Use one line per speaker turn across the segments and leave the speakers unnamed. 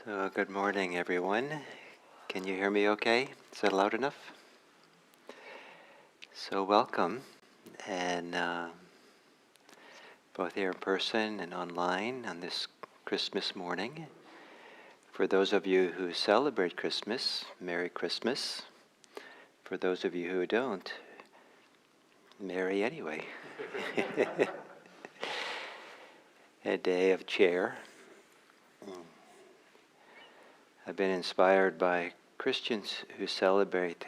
So good morning, everyone. Can you hear me okay? Is that loud enough? So welcome, and both here in person and online on this Christmas morning. For those of you who celebrate Christmas, Merry Christmas. For those of you who don't, Merry anyway. A day of cheer. I've been inspired by Christians who celebrate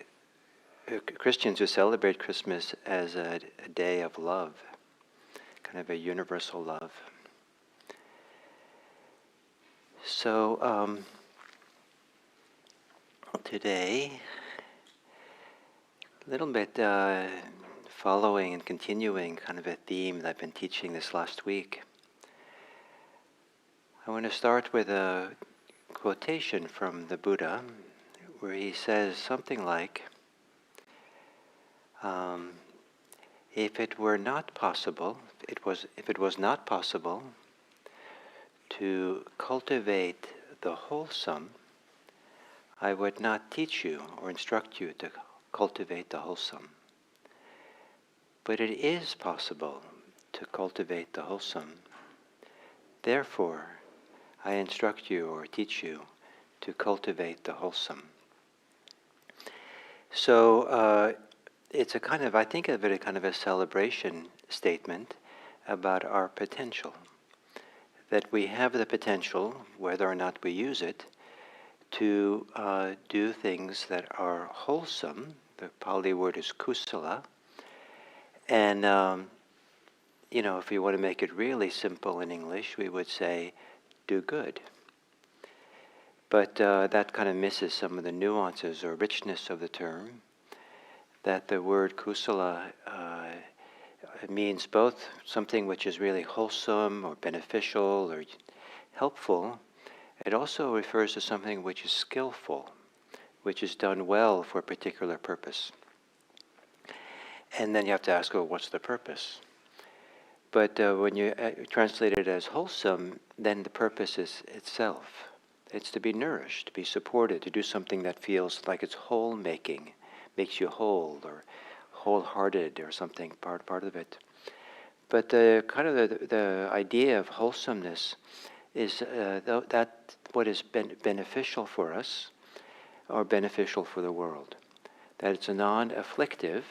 Christmas as a day of love, kind of a universal love. So today, a little bit following and continuing kind of a theme that I've been teaching this last week. I want to start with a quotation from the Buddha, where he says something like, if it was not possible to cultivate the wholesome, I would not teach you or instruct you to cultivate the wholesome. But it is possible to cultivate the wholesome. Therefore, I instruct you or teach you to cultivate the wholesome. So it's a kind of, I think of it a kind of a celebration statement about our potential. That we have the potential, whether or not we use it, to do things that are wholesome. The Pali word is kusala. And, if you want to make it really simple in English, we would say, do good. But that kind of misses some of the nuances or richness of the term. That the word kusala means both something which is really wholesome or beneficial or helpful. It also refers to something which is skillful, which is done well for a particular purpose. And then you have to ask, well, what's the purpose? But when you translate it as wholesome, then the purpose is itself. It's to be nourished, to be supported, to do something that feels like it's whole-making, makes you whole or wholehearted or something, part of it. But the kind of the idea of wholesomeness is that what is beneficial for us or beneficial for the world. That it's a non-afflictive,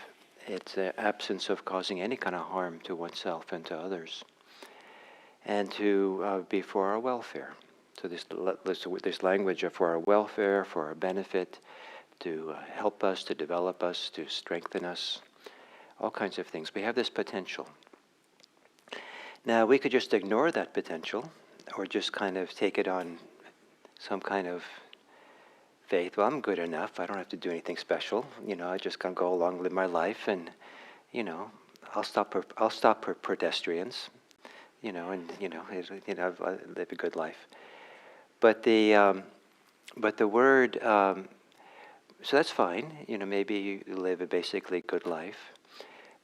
it's an absence of causing any kind of harm to oneself and to others, and to be for our welfare. So this language of for our welfare, for our benefit, to help us, to develop us, to strengthen us, all kinds of things. We have this potential. Now, we could just ignore that potential, or just kind of take it on some kind of faith. Well, I'm good enough. I don't have to do anything special. I just can go along, live my life, and I'll stop for pedestrians. I live a good life. But the word. So that's fine. Maybe you live a basically good life,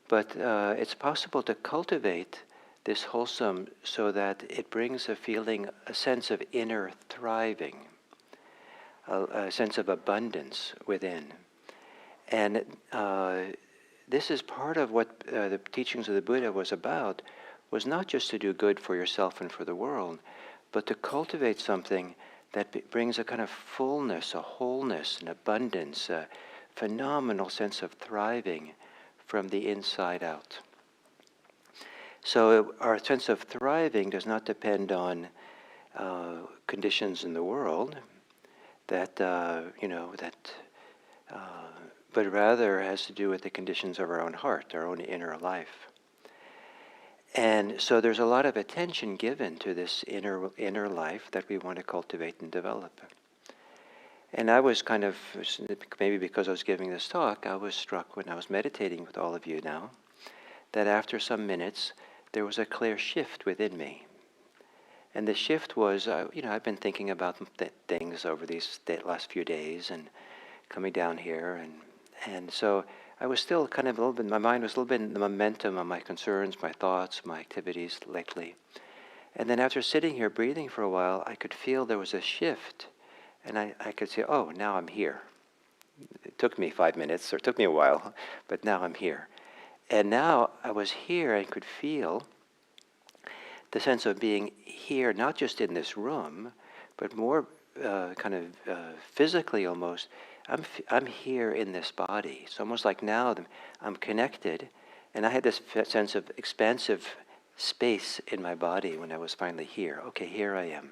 but it's possible to cultivate this wholesome so that it brings a sense of inner thriving. A sense of abundance within. And this is part of what the teachings of the Buddha was about, was not just to do good for yourself and for the world, but to cultivate something that brings a kind of fullness, a wholeness, an abundance, a phenomenal sense of thriving from the inside out. So our sense of thriving does not depend on conditions in the world, but rather has to do with the conditions of our own heart, our own inner life. And so there's a lot of attention given to this inner life that we want to cultivate and develop. And I was kind of, maybe because I was giving this talk, I was struck when I was meditating with all of you now, that after some minutes, there was a clear shift within me. And the shift was, I've been thinking about things over these last few days and coming down here. And so I was still kind of a little bit, my mind was a little bit in the momentum of my concerns, my thoughts, my activities lately. And then after sitting here breathing for a while, I could feel there was a shift. And I could say, oh, now I'm here. It took me 5 minutes, or it took me a while, but now I'm here. And now I was here and could feel the sense of being here, not just in this room, but more physically almost. I'm here in this body. It's almost like now I'm connected, and I had this sense of expansive space in my body when I was finally here. Okay, here I am.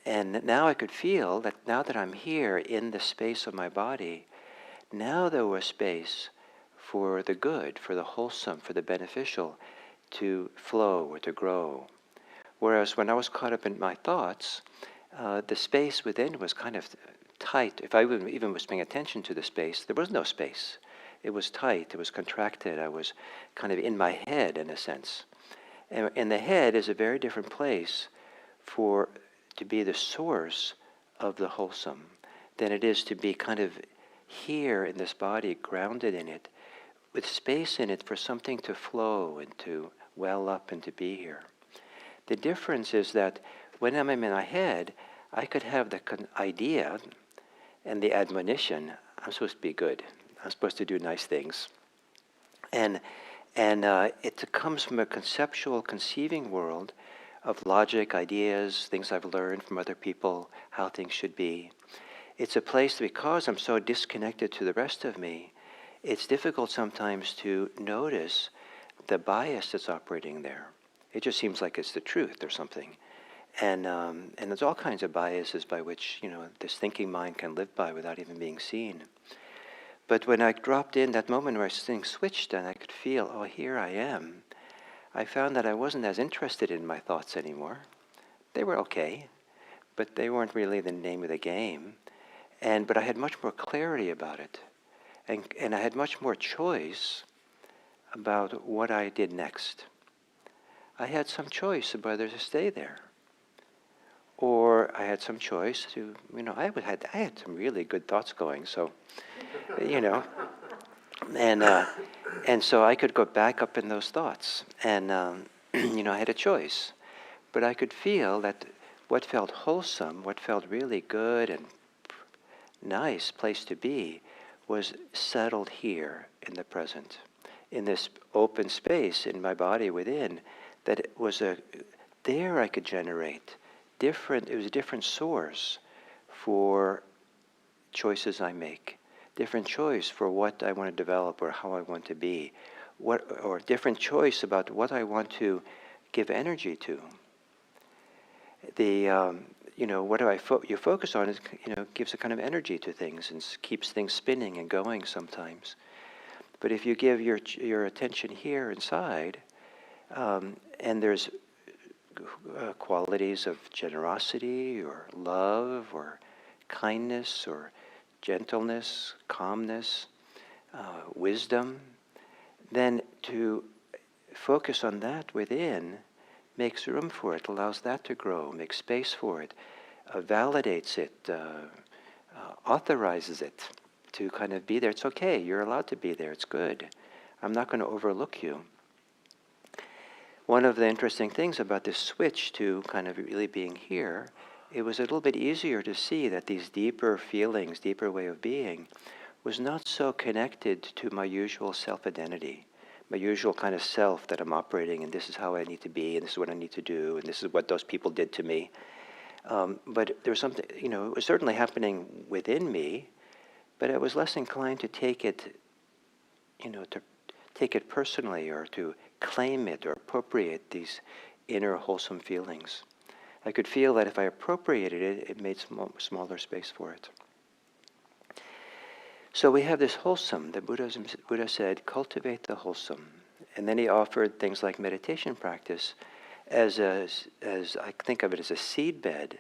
And now I could feel that now that I'm here in the space of my body, now there was space for the good, for the wholesome, for the beneficial to flow or to grow. Whereas when I was caught up in my thoughts, the space within was kind of tight. If I even was paying attention to the space, there was no space. It was tight, it was contracted. I was kind of in my head in a sense. And the head is a very different place to be the source of the wholesome than it is to be kind of here in this body, grounded in it, with space in it for something to flow and to well up and to be here. The difference is that when I'm in my head, I could have the idea and the admonition, I'm supposed to be good. I'm supposed to do nice things. And it comes from a conceptual, conceiving world of logic, ideas, things I've learned from other people, how things should be. It's a place, because I'm so disconnected to the rest of me, it's difficult sometimes to notice the bias that's operating there. It just seems like it's the truth or something. And there's all kinds of biases by which, this thinking mind can live by without even being seen. But when I dropped in that moment where things switched and I could feel, oh, here I am, I found that I wasn't as interested in my thoughts anymore. They were okay, but they weren't really the name of the game. But I had much more clarity about it. And I had much more choice about what I did next. I had some choice of whether to stay there. Or I had some choice to, I had some really good thoughts going, so, and so I could go back up in those thoughts. And, I had a choice. But I could feel that what felt wholesome, what felt really good and nice place to be, was settled here in the present, in this open space in my body within, that it was there I could generate it was a different source for choices I make, different choice for what I want to develop or how I want to be, or different choice about what I want to give energy to. What you focus on is, gives a kind of energy to things and keeps things spinning and going sometimes. But if you give your attention here inside, and there's qualities of generosity or love or kindness or gentleness, calmness, wisdom, then to focus on that within makes room for it, allows that to grow, makes space for it, validates it, authorizes it to kind of be there. It's okay, you're allowed to be there, it's good. I'm not going to overlook you. One of the interesting things about this switch to kind of really being here, it was a little bit easier to see that these deeper feelings, deeper way of being, was not so connected to my usual self-identity, my usual kind of self that I'm operating, and this is how I need to be, and this is what I need to do, and this is what those people did to me. But there was something, it was certainly happening within me, but I was less inclined to take it, to take it personally or to claim it or appropriate these inner wholesome feelings. I could feel that if I appropriated it, it made smaller space for it. So we have this wholesome. The Buddha said, cultivate the wholesome. And then he offered things like meditation practice as I think of it as a seed bed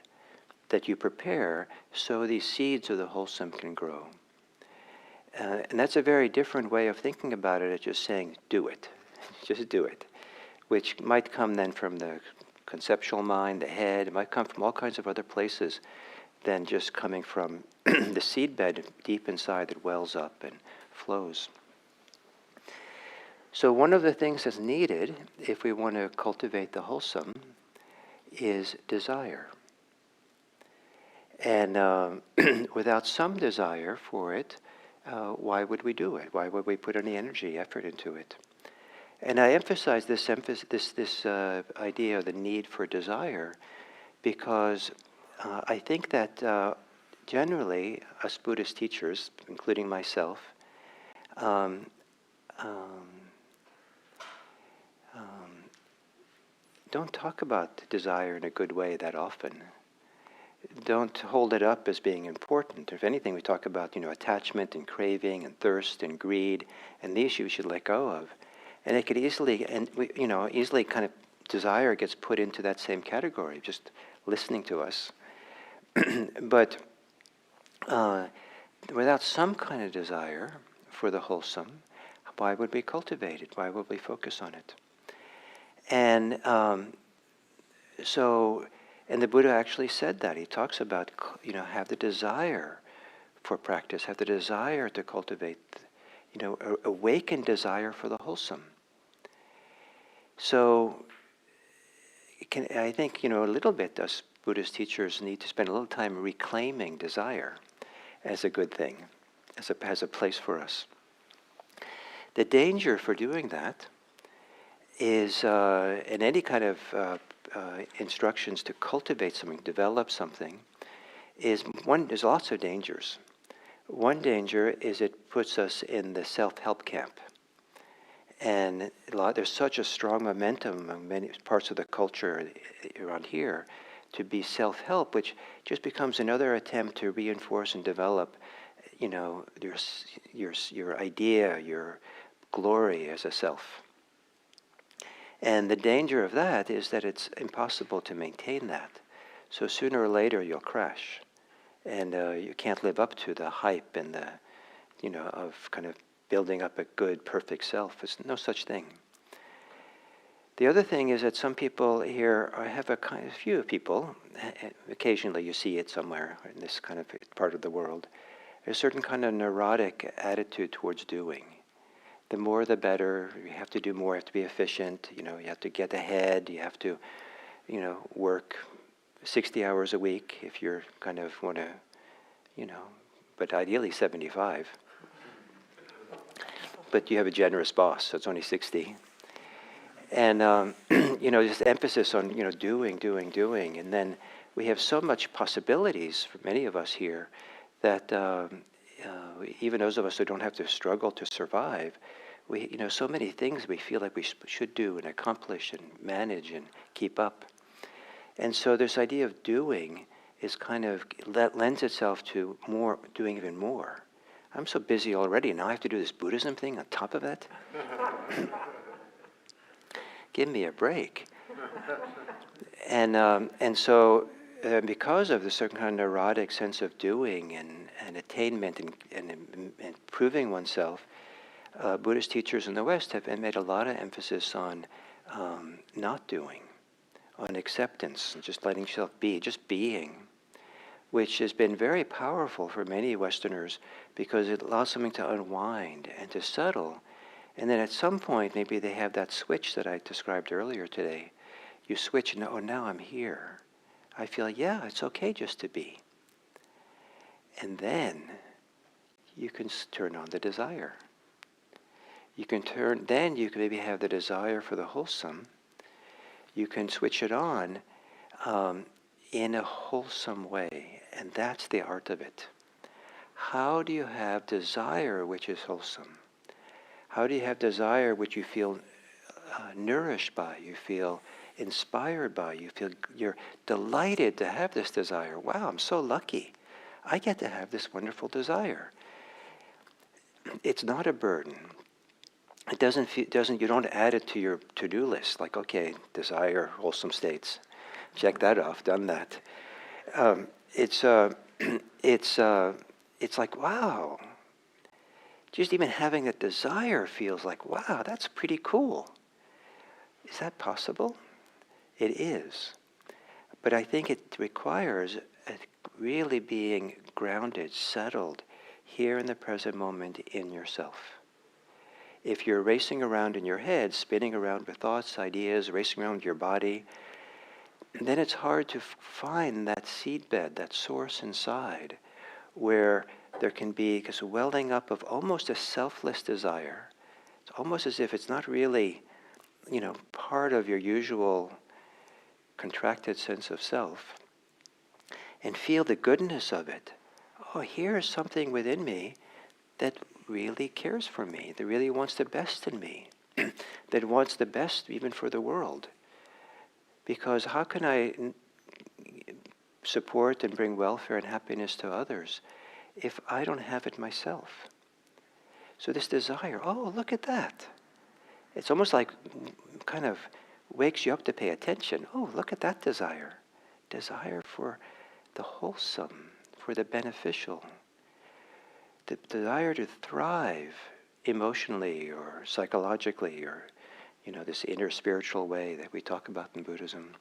that you prepare so these seeds of the wholesome can grow. And that's a very different way of thinking about it, as just saying, do it. Just do it. Which might come then from the conceptual mind, the head. It might come from all kinds of other places than just coming from the seed bed deep inside that wells up and flows. So one of the things that's needed if we want to cultivate the wholesome is desire. And without some desire for it, why would we do it? Why would we put any energy, effort into it? And I emphasize this idea of the need for desire because I think that generally us Buddhist teachers, including myself, um, um, don't talk about desire in a good way that often. Don't hold it up as being important. If anything, we talk about, attachment and craving and thirst and greed, and these you should let go of. And it could easily, easily kind of desire gets put into that same category, just listening to us. But without some kind of desire for the wholesome, why would we cultivate it? Why would we focus on it? And and the Buddha actually said that. He talks about, have the desire for practice, have the desire to cultivate, awaken desire for the wholesome. So I think, a little bit us Buddhist teachers need to spend a little time reclaiming desire as a good thing, as a place for us. The danger for doing that is in any kind of instructions to cultivate something, develop something, there's lots of dangers. One danger is it puts us in the self-help camp. And there's such a strong momentum among many parts of the culture around here to be self-help, which just becomes another attempt to reinforce and develop, your idea, your glory as a self. And the danger of that is that it's impossible to maintain that. So sooner or later you'll crash, and you can't live up to the hype and the, of kind of building up a good, perfect self. There's no such thing. The other thing is that some people here have a few people, occasionally you see it somewhere in this kind of part of the world, a certain kind of neurotic attitude towards doing. The more the better, you have to do more, you have to be efficient, you have to get ahead, you have to, work 60 hours a week if you're kind of want to, but ideally 75. But you have a generous boss, so it's only 60. And, just emphasis on, doing. And then we have so much possibilities for many of us here that even those of us who don't have to struggle to survive, we, so many things we feel like we should do and accomplish and manage and keep up. And so this idea of doing is kind of, that lends itself to more, doing even more. I'm so busy already, now I have to do this Buddhism thing on top of it? Give me a break. And so because of the certain kind of neurotic sense of doing and attainment and improving oneself, Buddhist teachers in the West have made a lot of emphasis on not doing, on acceptance, just letting yourself be, just being, which has been very powerful for many Westerners because it allows something to unwind and to settle. And then at some point, maybe they have that switch that I described earlier today. You switch, and now I'm here. I feel, yeah, it's okay just to be. And then you can turn on the desire. You can maybe have the desire for the wholesome. You can switch it on in a wholesome way, and that's the art of it. How do you have desire which is wholesome? How do you have desire which you feel nourished by, you feel inspired by, you're delighted to have this desire? Wow, I'm so lucky. I get to have this wonderful desire. It's not a burden. You don't add it to your to-do list, like, okay, desire, wholesome states. Check that off, done that. It's like, wow. Just even having that desire feels like, wow, that's pretty cool. Is that possible? It is. But I think it requires really being grounded, settled, here in the present moment in yourself. If you're racing around in your head, spinning around with thoughts, ideas, racing around with your body, then it's hard to find that seedbed, that source inside, where there can be this welling up of almost a selfless desire. It's almost as if it's not really, part of your usual contracted sense of self. And feel the goodness of it. Oh, here's something within me that really cares for me, that really wants the best in me, that wants the best even for the world. Because how can I support and bring welfare and happiness to others if I don't have it myself? So this desire, oh, look at that. It's almost like kind of wakes you up to pay attention. Oh, look at that desire. Desire for the wholesome, for the beneficial. The desire to thrive emotionally or psychologically or, this inner spiritual way that we talk about in Buddhism.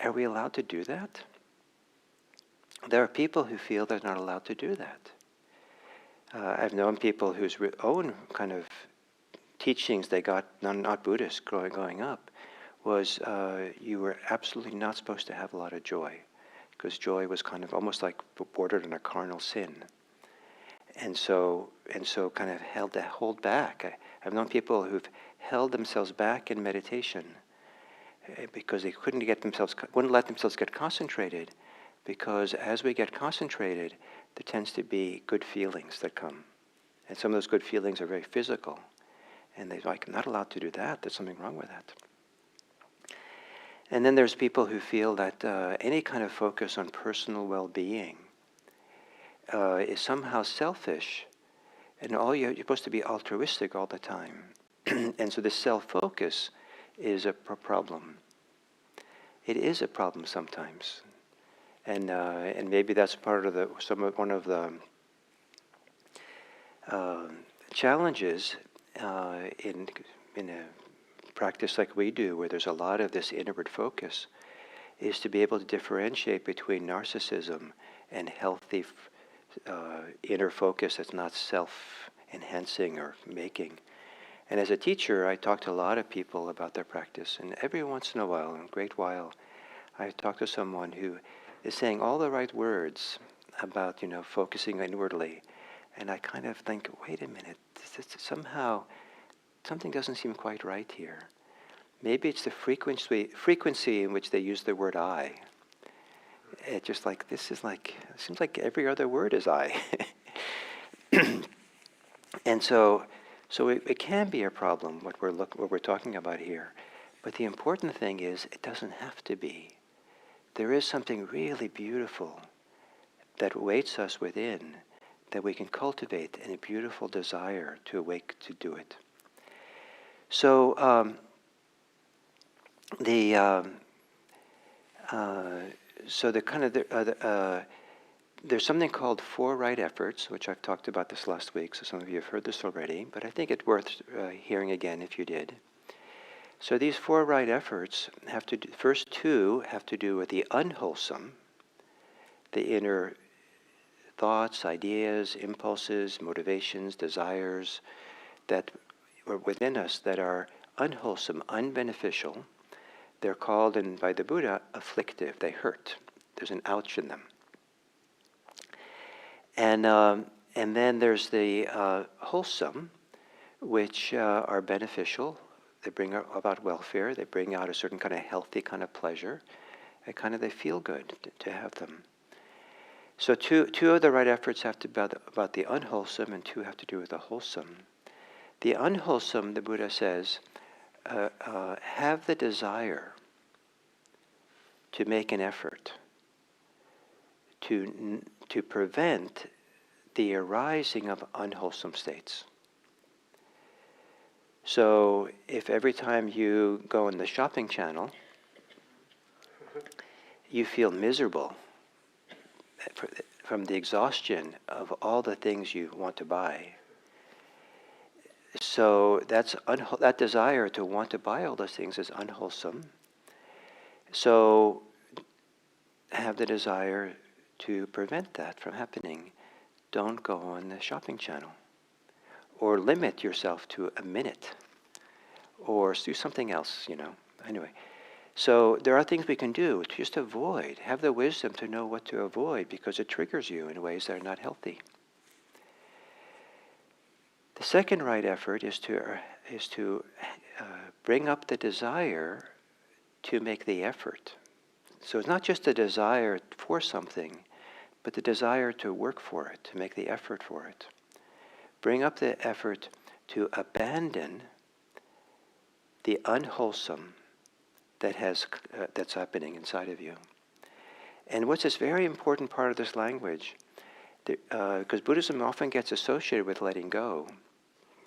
Are we allowed to do that? There are people who feel they're not allowed to do that. I've known people whose own kind of teachings they got, not Buddhist, growing up, was you were absolutely not supposed to have a lot of joy, because joy was kind of almost like bordered on a carnal sin. And so kind of hold back. I've known people who've held themselves back in meditation because they wouldn't let themselves get concentrated, because as we get concentrated, there tends to be good feelings that come. And some of those good feelings are very physical. And they're like, I'm not allowed to do that. There's something wrong with that. And then there's people who feel that any kind of focus on personal well-being is somehow selfish, and you're supposed to be altruistic all the time. And so this self-focus is a problem. It is a problem sometimes, and maybe that's part of one of the challenges in a practice like we do, where there's a lot of this inward focus, is to be able to differentiate between narcissism and healthy inner focus that's not self-enhancing or making. And as a teacher, I talk to a lot of people about their practice, and every once in a while, in a great while, I talk to someone who is saying all the right words about, focusing inwardly, and I kind of think, wait a minute, somehow something doesn't seem quite right here. Maybe it's the frequency in which they use the word I. It's just like, it seems like every other word is I. And so it can be a problem, what we're talking about here. But the important thing is, it doesn't have to be. There is something really beautiful that awaits us within, that we can cultivate, and a beautiful desire to awake to do it. So there's something called 4 right efforts, which I've talked about this last week, so some of you have heard this already, but I think it's worth hearing again if you did. So these 4 right efforts first 2 have to do with the unwholesome, the inner thoughts, ideas, impulses, motivations, desires that are within us that are unwholesome, unbeneficial. They're called, by the Buddha, afflictive. They hurt. There's an ouch in them. And then there's the wholesome, which are beneficial. They bring about welfare. They bring out a certain kind of healthy kind of pleasure. And they feel good to have them. So two of the right efforts have to be about the unwholesome, and 2 have to do with the wholesome. The unwholesome, the Buddha says, have the desire to make an effort to prevent the arising of unwholesome states. So if every time you go in the shopping channel, you feel miserable from the exhaustion of all the things you want to buy, so that desire to want to buy all those things is unwholesome. So have the desire to prevent that from happening. Don't go on the shopping channel. or limit yourself to a minute, or do something else, Anyway, so there are things we can do to just avoid, have the wisdom to know what to avoid because it triggers you in ways that are not healthy. The second right effort is to bring up the desire to make the effort. So it's not just a desire for something, but the desire to work for it, to make the effort for it. Bring up the effort to abandon the unwholesome that's happening inside of you. And what's this very important part of this language, because Buddhism often gets associated with letting go.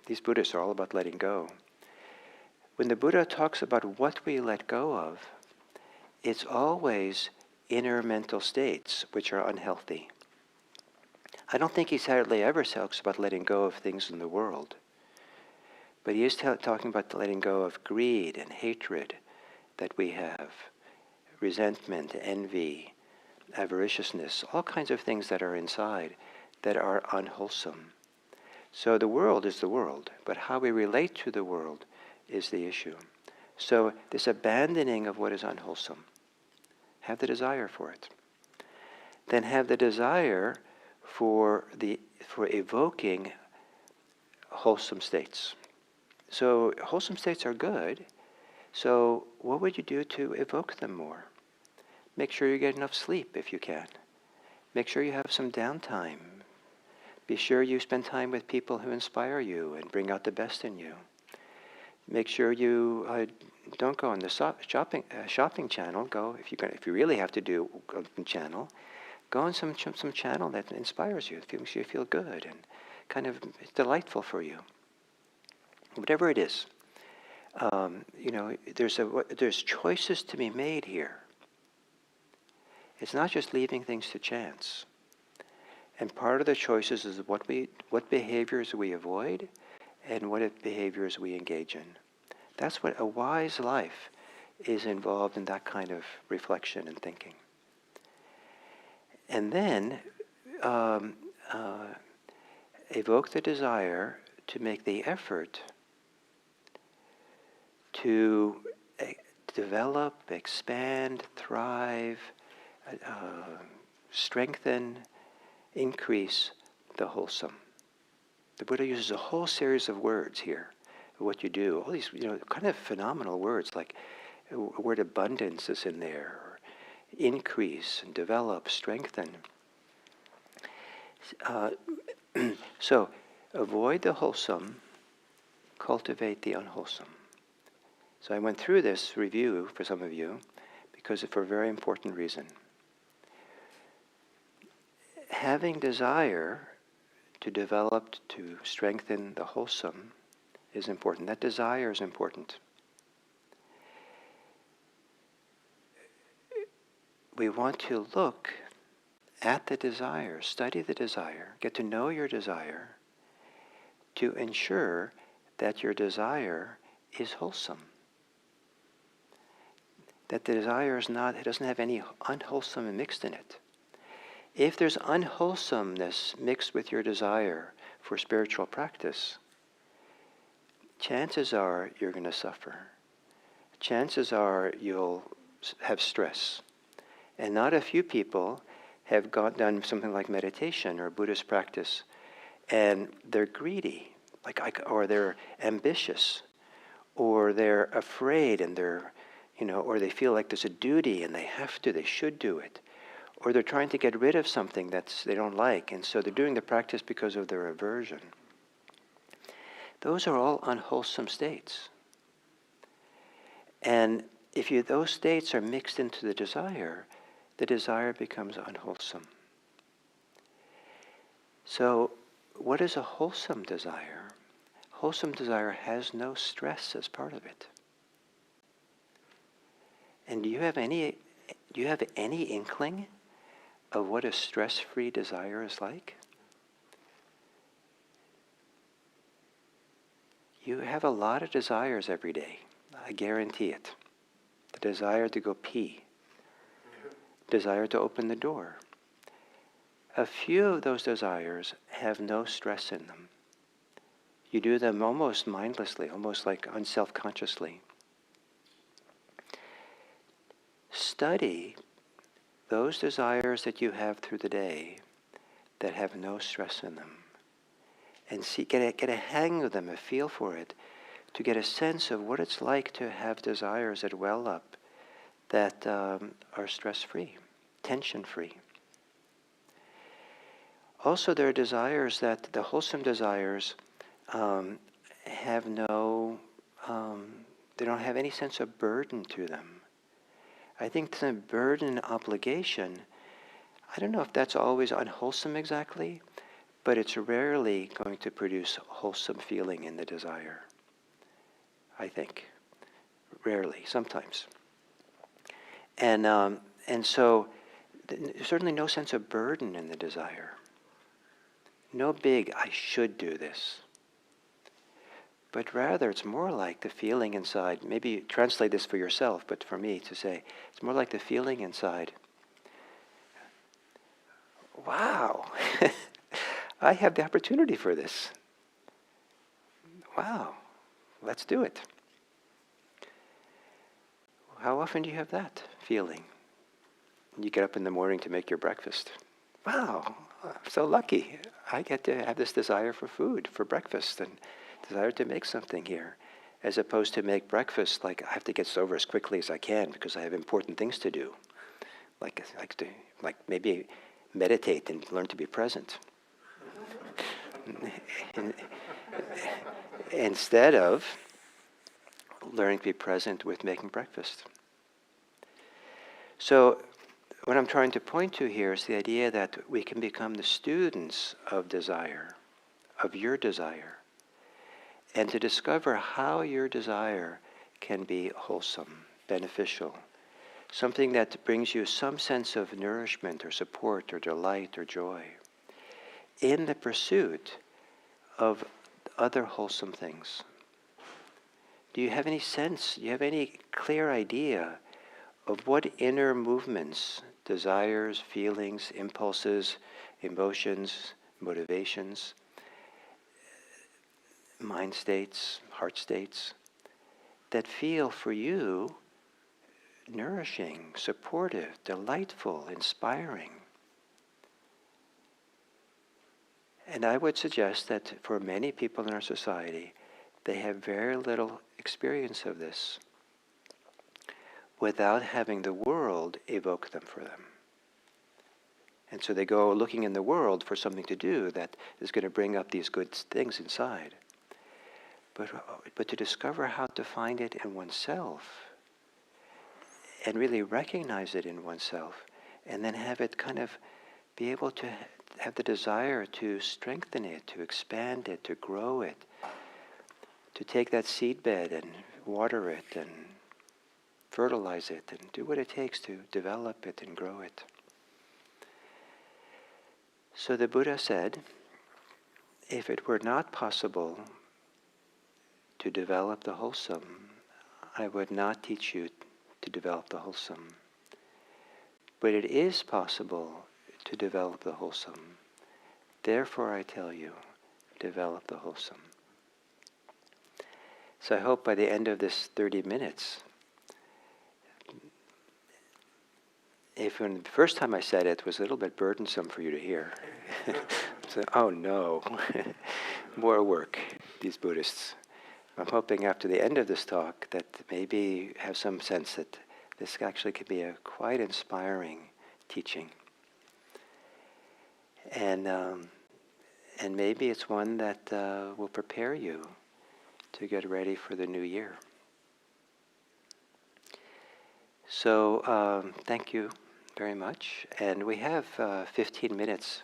These Buddhists are all about letting go. When the Buddha talks about what we let go of, it's always inner mental states which are unhealthy. I don't think he hardly ever talks about letting go of things in the world. But he is talking about letting go of greed and hatred that we have, resentment, envy, avariciousness, all kinds of things that are inside that are unwholesome. So the world is the world, but how we relate to the world is the issue. So this abandoning of what is unwholesome, have the desire for it. Then have the desire for evoking wholesome states. So wholesome states are good. So what would you do to evoke them more? Make sure you get enough sleep if you can. Make sure you have some downtime. Be sure you spend time with people who inspire you and bring out the best in you. Make sure you don't go on the shopping channel. Go if you really have to do a channel. Go on some channel that inspires you, makes you feel good and kind of it's delightful for you. Whatever it is, there's choices to be made here. It's not just leaving things to chance. And part of the choices is what behaviors we avoid and what behaviors we engage in. That's what a wise life is involved in, that kind of reflection and thinking. And then evoke the desire to make the effort to develop, expand, thrive, strengthen, increase the wholesome. The Buddha uses a whole series of words here, of what you do. All these, kind of phenomenal words, like the word abundance is in there, or increase, and develop, strengthen. So, avoid the wholesome, cultivate the unwholesome. So I went through this review for some of you because for a very important reason. Having desire to develop, to strengthen the wholesome is important. That desire is important. We want to look at the desire, study the desire, get to know your desire, to ensure that your desire is wholesome. That the desire it doesn't have any unwholesome mixed in it. If there's unwholesomeness mixed with your desire for spiritual practice, chances are you're going to suffer. Chances are you'll have stress. And not a few people have done something like meditation or Buddhist practice, and they're greedy, or they're ambitious, or they're afraid, and they're, or they feel like there's a duty and they should do it. Or they're trying to get rid of something they don't like, and so they're doing the practice because of their aversion. Those are all unwholesome states. And if those states are mixed into the desire becomes unwholesome. So, what is a wholesome desire? Wholesome desire has no stress as part of it. And do you have any inkling of what a stress-free desire is like? You have a lot of desires every day. I guarantee it. The desire to go pee. Desire to open the door. A few of those desires have no stress in them. You do them almost mindlessly, almost like unself-consciously. Study those desires that you have through the day that have no stress in them. And get a hang of them, a feel for it, to get a sense of what it's like to have desires that well up that are stress-free, tension-free. Also, there are desires that, the wholesome desires, have no, they don't have any sense of burden to them. I think the burden and obligation, I don't know if that's always unwholesome exactly, but it's rarely going to produce wholesome feeling in the desire, I think. Rarely, sometimes. And so, certainly no sense of burden in the desire. No big, I should do this. But rather, it's more like the feeling inside. Maybe translate this for yourself, but for me to say, it's more like the feeling inside. Wow, I have the opportunity for this. Wow, let's do it. How often do you have that feeling? You get up in the morning to make your breakfast. Wow, I'm so lucky. I get to have this desire for food, for breakfast, and desire to make something here, as opposed to make breakfast like I have to get this over as quickly as I can because I have important things to do, like maybe meditate and learn to be present, instead of learning to be present with making breakfast. So what I'm trying to point to here is the idea that we can become the students of desire, of your desire, and to discover how your desire can be wholesome, beneficial, something that brings you some sense of nourishment or support or delight or joy in the pursuit of other wholesome things. Do you have any sense, do you have any clear idea of what inner movements, desires, feelings, impulses, emotions, motivations, mind states, heart states, that feel for you nourishing, supportive, delightful, inspiring? And I would suggest that for many people in our society, they have very little experience of this without having the world evoke them for them. And so they go looking in the world for something to do that is going to bring up these good things inside. But to discover how to find it in oneself and really recognize it in oneself, and then have it kind of be able to have the desire to strengthen it, to expand it, to grow it, to take that seed bed and water it and fertilize it and do what it takes to develop it and grow it. So the Buddha said, if it were not possible to develop the wholesome, I would not teach you to develop the wholesome. But it is possible to develop the wholesome. Therefore I tell you, develop the wholesome. So I hope by the end of this 30 minutes, if when the first time I said it was a little bit burdensome for you to hear, so, oh no, more work, these Buddhists. I'm hoping after the end of this talk that maybe you have some sense that this actually could be a quite inspiring teaching. And maybe it's one that will prepare you to get ready for the new year. So thank you very much. And we have 15 minutes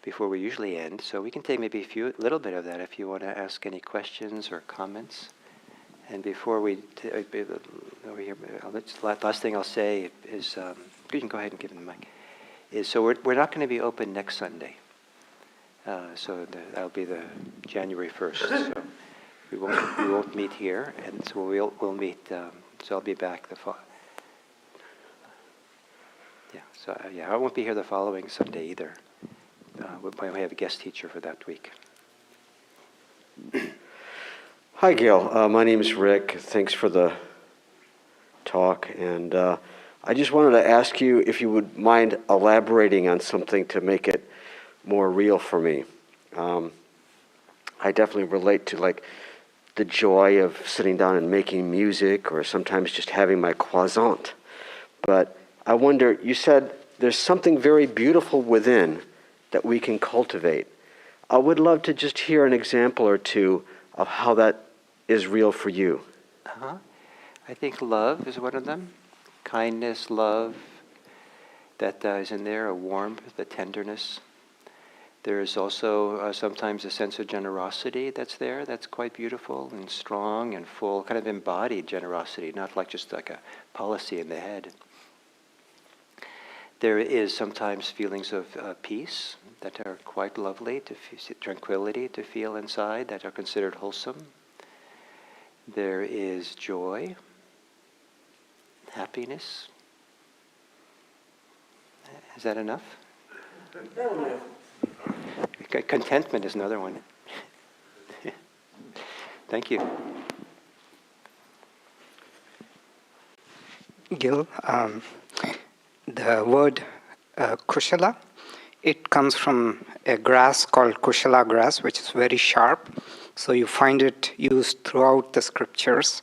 before we usually end, so we can take maybe a little bit of that if you want to ask any questions or comments. And before we over here, last thing I'll say is, you can go ahead and give them the mic. Is so we're not going to be open next Sunday. So that'll be the January 1st. So we won't meet here, and so we'll meet. So I'll be back the fall. Yeah. So I won't be here the following Sunday either. We have a guest teacher for that week.
Hi, Gail. My name is Rick. Thanks for the talk. And I just wanted to ask you if you would mind elaborating on something to make it more real for me. I definitely relate to like the joy of sitting down and making music, or sometimes just having my croissant. But I wonder, you said there's something very beautiful within that we can cultivate. I would love to just hear an example or two of how that is real for you.
I think love is one of them. Kindness, love, that is in there, a warmth, a tenderness. There is also sometimes a sense of generosity that's there, that's quite beautiful and strong and full, kind of embodied generosity, not like just like a policy in the head. There is sometimes feelings of peace that are quite lovely, tranquility to feel inside, that are considered wholesome. There is joy, happiness. Is that enough? Contentment is another one. Thank you.
Gil, the word kushala, it comes from a grass called kushala grass, which is very sharp. So you find it used throughout the scriptures.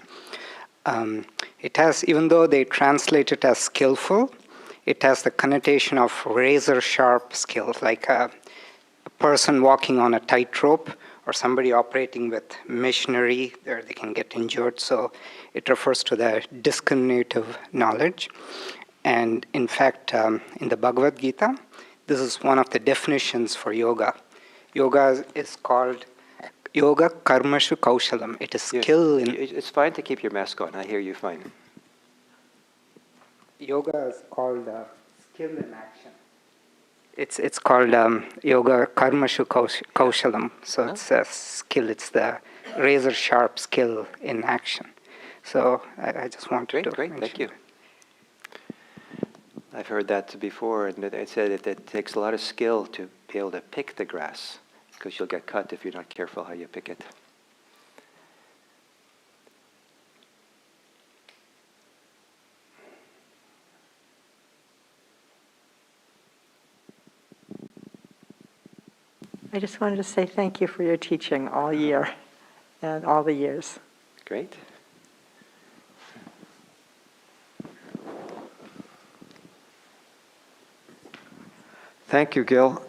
It has, even though they translate it as skillful, it has the connotation of razor sharp skills, like a person walking on a tightrope or somebody operating with machinery where they can get injured. So it refers to the discriminative knowledge. And in fact, in the Bhagavad Gita, this is one of the definitions for yoga. Yoga is called yoga karmashu kaushalam. It is skill in...
It's fine to keep your mask on. I hear you fine.
Yoga is called skill in action. It's called yoga karmashu kaushalam. So it's a skill. It's the razor sharp skill in action. So I just wanted to
Great, thank you.
that.
I've heard that before, and it said that it takes a lot of skill to be able to pick the grass, because you'll get cut if you're not careful how you pick it.
I just wanted to say thank you for your teaching all year and all the years.
Great.
Thank you, Gil.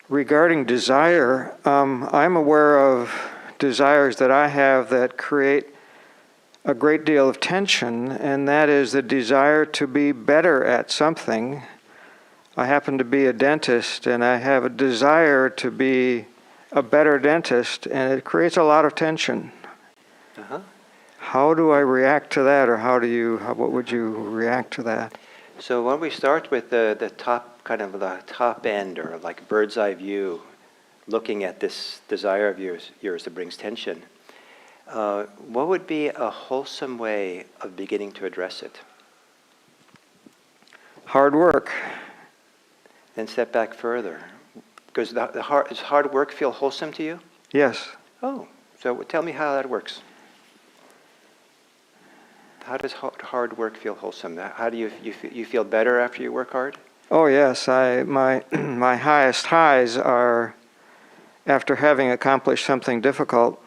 Regarding desire, I'm aware of desires that I have that create a great deal of tension, and that is the desire to be better at something. I happen to be a dentist, and I have a desire to be a better dentist, and it creates a lot of tension. How do I react to that, or what would you react to that?
So when we start with the top, kind of the top end, or like bird's eye view, looking at this desire of yours that brings tension, what would be a wholesome way of beginning to address it?
Hard work.
Then step back further. Because does hard work feel wholesome to you?
Yes.
Oh, so tell me how that works. How does hard work feel wholesome? How do you feel better after you work hard?
Oh yes, my highest highs are after having accomplished something difficult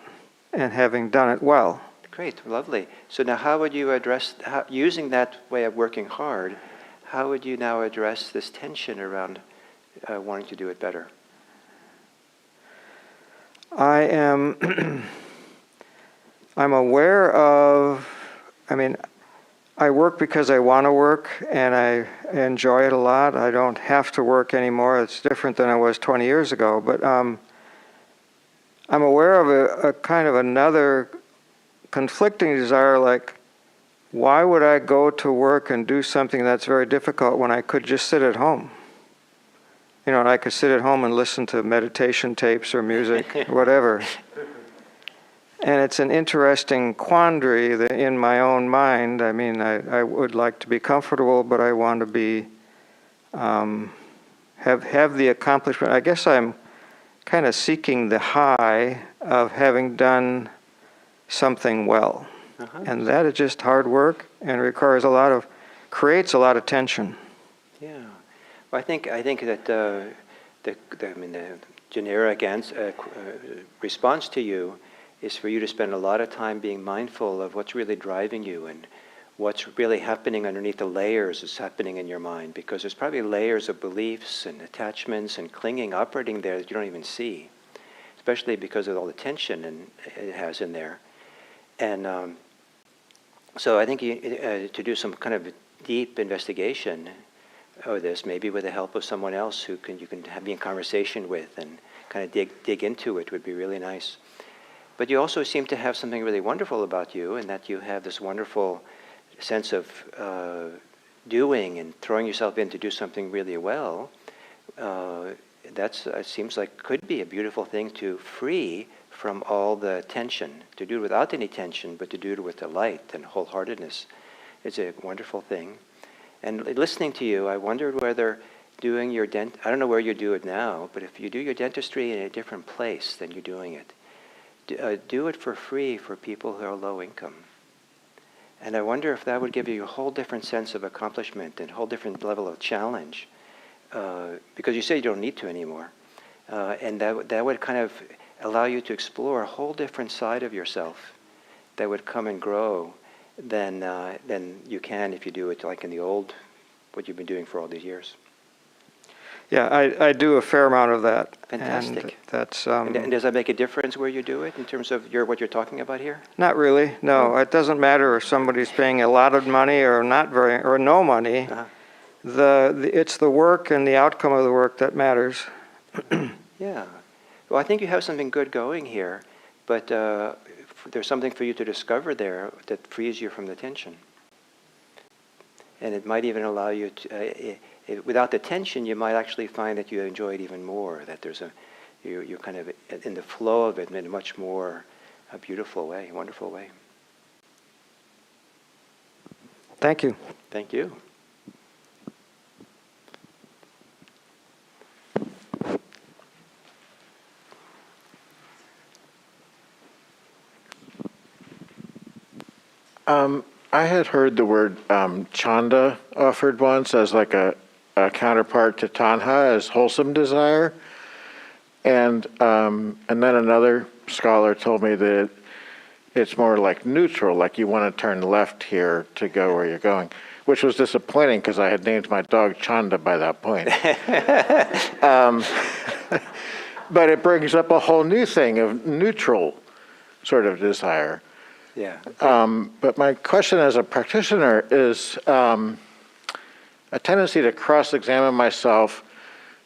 and having done it well.
Great, lovely. So now how would you address, using that way of working hard, how would you now address this tension around wanting to do it better?
I'm aware of, I work because I want to work, and I enjoy it a lot. I don't have to work anymore. It's different than I was 20 years ago. But I'm aware of a kind of another conflicting desire, like, why would I go to work and do something that's very difficult when I could just sit at home? You know, I could sit at home and listen to meditation tapes or music, or whatever. And it's an interesting quandary in my own mind. I mean, I would like to be comfortable, but I want to be, have the accomplishment. I guess I'm kind of seeking the high of having done something well.
Uh-huh.
And that is just hard work and creates a lot of tension.
Yeah. Well, I think that the generic response to you is for you to spend a lot of time being mindful of what's really driving you and what's really happening underneath the layers that's happening in your mind, because there's probably layers of beliefs and attachments and clinging operating there that you don't even see, especially because of all the tension it has in there. And so I think to do some kind of deep investigation of this, maybe with the help of someone else who you can be in conversation with and kind of dig into it, would be really nice. But you also seem to have something really wonderful about you, and that you have this wonderful sense of doing and throwing yourself in to do something really well. It seems like could be a beautiful thing to free from all the tension, to do it without any tension, but to do it with delight and wholeheartedness. It's a wonderful thing. And listening to you, I wondered whether doing your I don't know where you do it now, but if you do your dentistry in a different place than you're doing it, do it for free for people who are low income. And I wonder if that would give you a whole different sense of accomplishment and a whole different level of challenge, because you say you don't need to anymore. And that would kind of allow you to explore a whole different side of yourself that would come and grow than you can if you do it like in the old, what you've been doing for all these years.
Yeah, I do a fair amount of that.
Fantastic.
And that's
And does that make a difference where you do it in terms of what you're talking about here?
not really. No, it doesn't matter if somebody's paying a lot of money or or no money.
Uh-huh.
It's the work and the outcome of the work that matters.
Yeah. Well, I think you have something good going here, but there's something for you to discover there that frees you from the tension. And it might even allow you to, without the tension, you might actually find that you enjoy it even more, that you're kind of in the flow of it in a much more beautiful way, wonderful way.
Thank you.
Thank you.
I had heard the word chanda offered once as like a counterpart to tanha, as wholesome desire, and then another scholar told me that it's more like neutral, like you want to turn left here to go where you're going, which was disappointing because I had named my dog Chanda by that point. But it brings up a whole new thing of neutral sort of desire.
Yeah.
But my question as a practitioner is a tendency to cross-examine myself.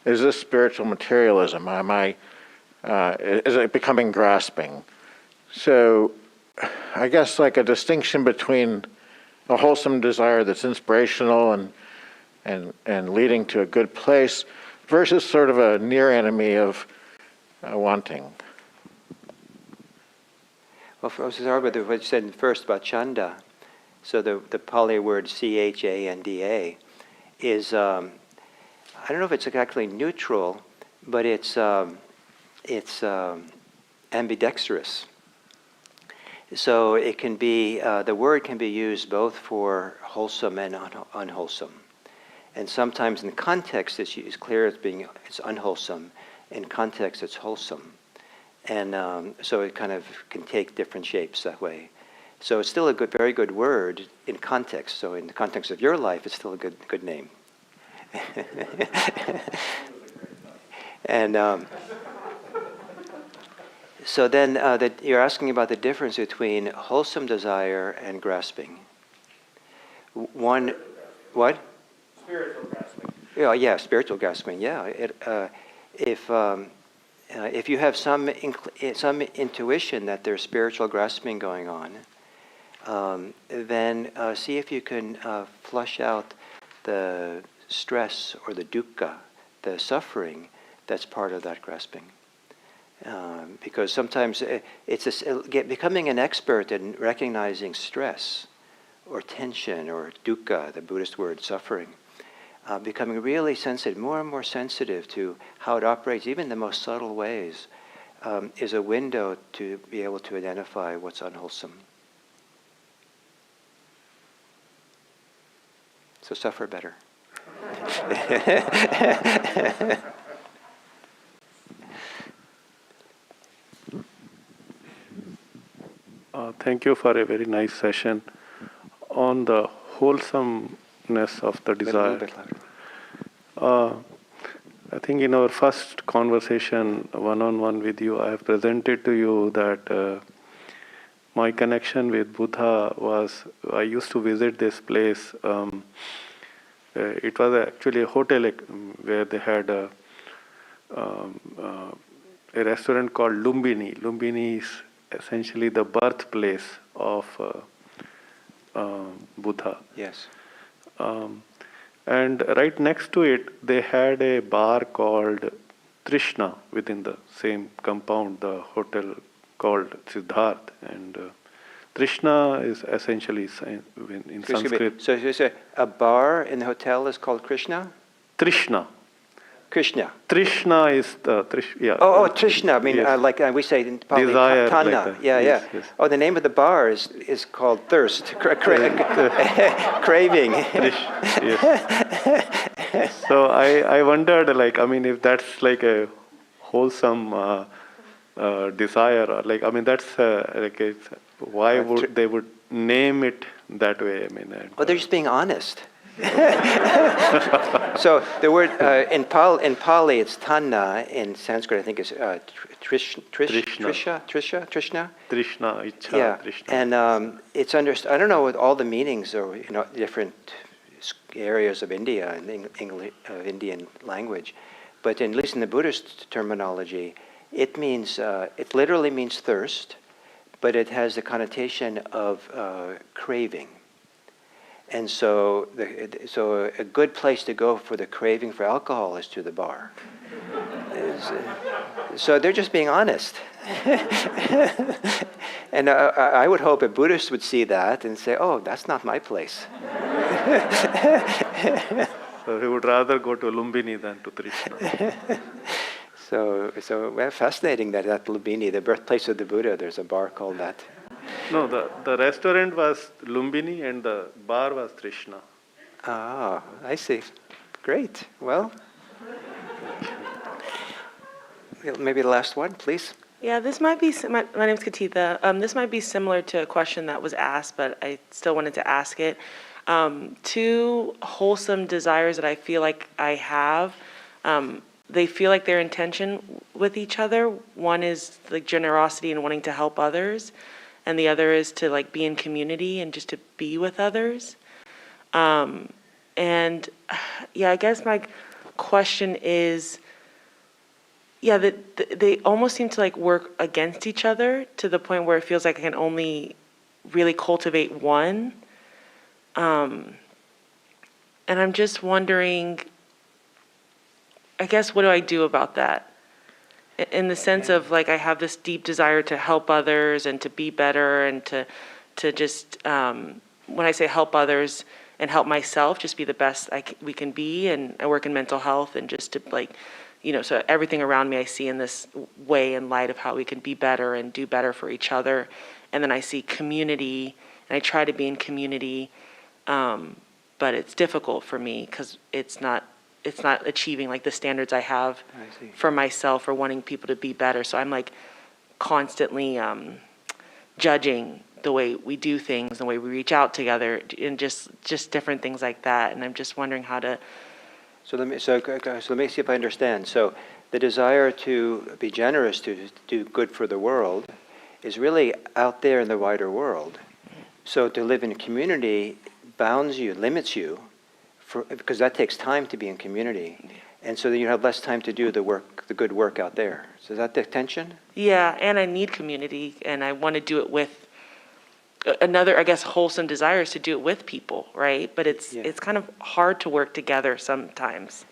Is this spiritual materialism? Is it becoming grasping? So I guess like a distinction between a wholesome desire that's inspirational and leading to a good place versus sort of a near enemy of wanting.
Well, for start with what you said first about chanda. So the Pali word chanda is, I don't know if it's exactly neutral, but it's ambidextrous. So it can be, the word can be used both for wholesome and unwholesome. And sometimes in context it's clear it's unwholesome. In context it's wholesome. And so it kind of can take different shapes that way. So it's still a very good word in context. So in the context of your life, it's still a good name. And so then you're asking about the difference between wholesome desire and grasping. One, what?
Spiritual grasping.
Yeah, spiritual grasping. Yeah, if you have some intuition that there's spiritual grasping going on, then see if you can flush out the stress or the dukkha, the suffering that's part of that grasping. Because sometimes it's becoming an expert in recognizing stress or tension or dukkha, the Buddhist word suffering. Becoming really sensitive, more and more sensitive to how it operates, even in the most subtle ways, is a window to be able to identify what's unwholesome. So suffer better.
Thank you for a very nice session on the wholesomeness of the
A little
desire.
bit louder.
I think in our first conversation, one-on-one with you, I have presented to you that my connection with Buddha was, I used to visit this place. It was actually a hotel where they had a restaurant called Lumbini. Lumbini is essentially the birthplace of Buddha.
Yes.
And right next to it, they had a bar called Trishna within the same compound, the hotel called Siddharth. And Trishna is essentially in
Excuse me.
Sanskrit.
So you say a bar in the hotel is called Krishna?
Trishna.
Krishna.
Trishna is the yeah.
Oh, Trishna. I mean,
Yes.
like we say in Pali,
Desire,
Tanna.
like that.
Yeah,
Yes,
yeah.
yes.
Oh, the name of the bar is called Thirst. Craving.
Yes. So I wondered, like, I mean, if that's like a wholesome desire, or like, I mean, that's like, why would they would name it that way? I mean,
Oh, they're just being honest. So the word in Pali it's Tanna. In Sanskrit, I think is Trishna.
Trishna, Ichha,
Yeah,
Trishna.
and it's understood. I don't know what all the meanings or different areas of India and Indian language, but at least in the Buddhist terminology, it means it literally means thirst, but it has the connotation of craving. And so, so a good place to go for the craving for alcohol is to the bar. So they're just being honest. And I would hope a Buddhist would see that and say, oh, that's not my place.
So he would rather go to Lumbini than to Trishna.
So well, fascinating that at Lumbini, the birthplace of the Buddha, there's a bar called that.
No, the restaurant was Lumbini and the bar was Trishna.
Ah, I see. Great. Well, maybe the last one, please.
Yeah, this might be, my name's Katitha. This might be similar to a question that was asked, but I still wanted to ask it. Two wholesome desires that I feel like I have, they feel like they're in tension with each other. One is like generosity and wanting to help others, and the other is to like be in community and just to be with others. And yeah, I guess my question is, yeah, they almost seem to like work against each other to the point where it feels like I can only really cultivate one. And I'm just wondering, I guess, what do I do about that? In the sense of like, I have this deep desire to help others and to be better and to just, when I say help others and help myself, just be the best we can be. And I work in mental health and just to like, so everything around me I see in this way in light of how we can be better and do better for each other. And then I see community and I try to be in community, but it's difficult for me because it's not achieving like the standards I have for myself or wanting people to be better. So I'm like constantly judging the way we do things, the way we reach out together, and just different things like that. And I'm just wondering how to.
So let me see if I understand. So the desire to be generous, to do good for the world, is really out there in the wider world. So to live in a community bounds you, limits you, because that takes time to be in community. And so then you have less time to do the good work out there. So is that the tension?
Yeah, and I need community, and I want to do it with another, I guess, wholesome desire is to do it with people, right? But it's kind of hard to work together sometimes.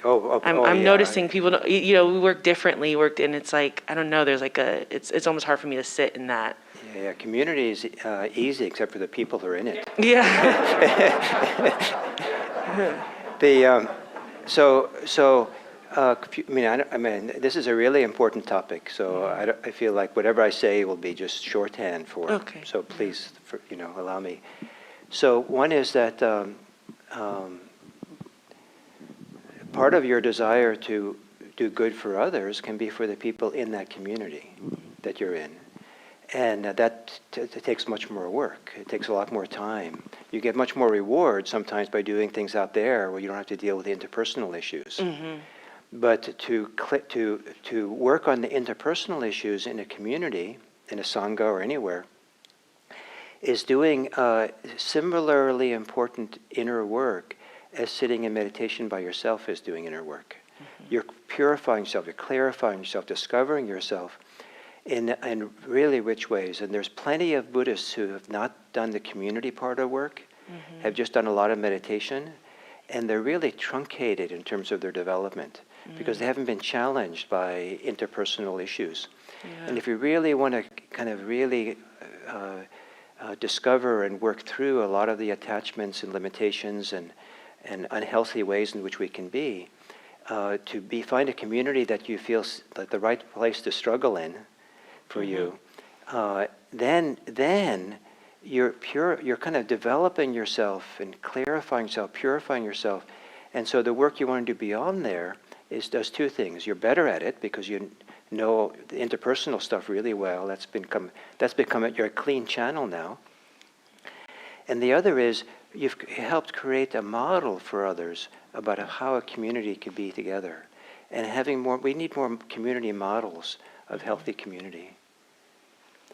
I'm noticing people, we work differently, and it's like, I don't know, there's like it's almost hard for me to sit in that.
Yeah, community is easy except for the people who are in it.
Yeah.
I mean, this is a really important topic, so I feel like whatever I say will be just shorthand for.
Okay.
So please, allow me. So one is that part of your desire to do good for others can be for the people in that community that you're in. And that takes much more work. It takes a lot more time. You get much more reward sometimes by doing things out there where you don't have to deal with the interpersonal issues. But to work on the interpersonal issues in a community, in a sangha or anywhere, is doing similarly important inner work as sitting in meditation by yourself is doing inner work. You're purifying yourself, you're clarifying yourself, discovering yourself in really rich ways. And there's plenty of Buddhists who have not done the community part of work, have just done a lot of meditation, and they're really truncated in terms of their development because they haven't been challenged by interpersonal issues. And if you really want to kind of really discover and work through a lot of the attachments and limitations and unhealthy ways in which we can be, find a community that you feel like the right place to struggle in for you, then you're kind of developing yourself and clarifying yourself, purifying yourself. And so the work you want to do beyond there does two things. You're better at it because you know the interpersonal stuff really well. That's become your clean channel now. And the other is you've helped create a model for others about how a community could be together. And we need more community models of healthy community.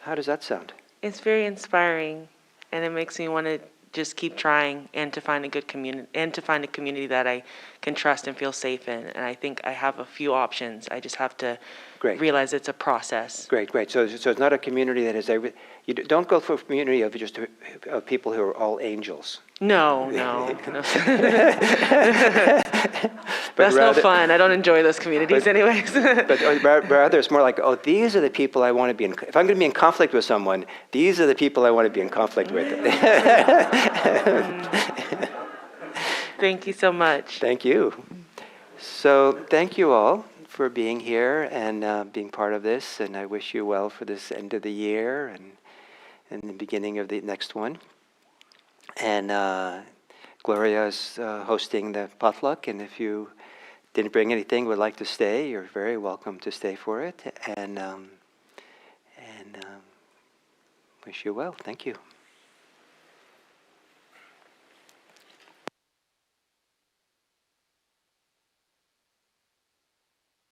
How does that sound?
It's very inspiring, and it makes me want to just keep trying and to find a good community and to find a community that I can trust and feel safe in. And I think I have a few options. I just have to realize it's a process.
Great. So it's not a community that is you don't go for a community of just of people who are all angels.
No. That's no fun. I don't enjoy those communities anyways.
But rather it's more like, these are the people I want to be in. If I'm going to be in conflict with someone, these are the people I want to be in conflict with.
Thank you so much.
Thank you. So thank you all for being here and being part of this. And I wish you well for this end of the year and the beginning of the next one. And Gloria is hosting the potluck. And if you didn't bring anything, would like to stay, you're very welcome to stay for it. And wish you well. Thank you.